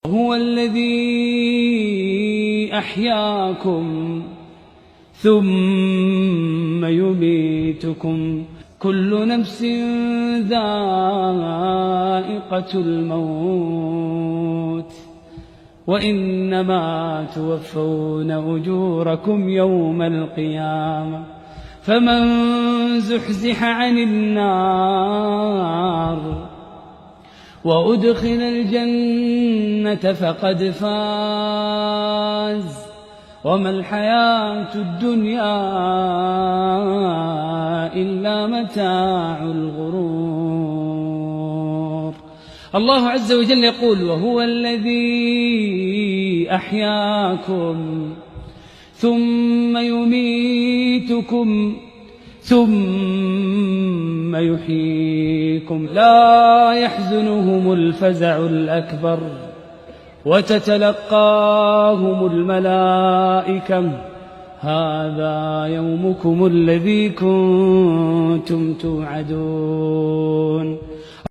هو الذي أحياكم ثم يميتكم كل نفس ذائقة الموت وإنما توفون أجوركم يوم القيامة فمن زحزح عن النار وأدخل الجنة فقد فاز وما الحياة الدنيا إلا متاع الغرور. الله عز وجل يقول وهو الذي أحياكم ثم يميتكم ثم يحييكم لا يحزنهم الفزع الأكبر وتتلقاهم الملائكة هذا يومكم الذي كنتم توعدون.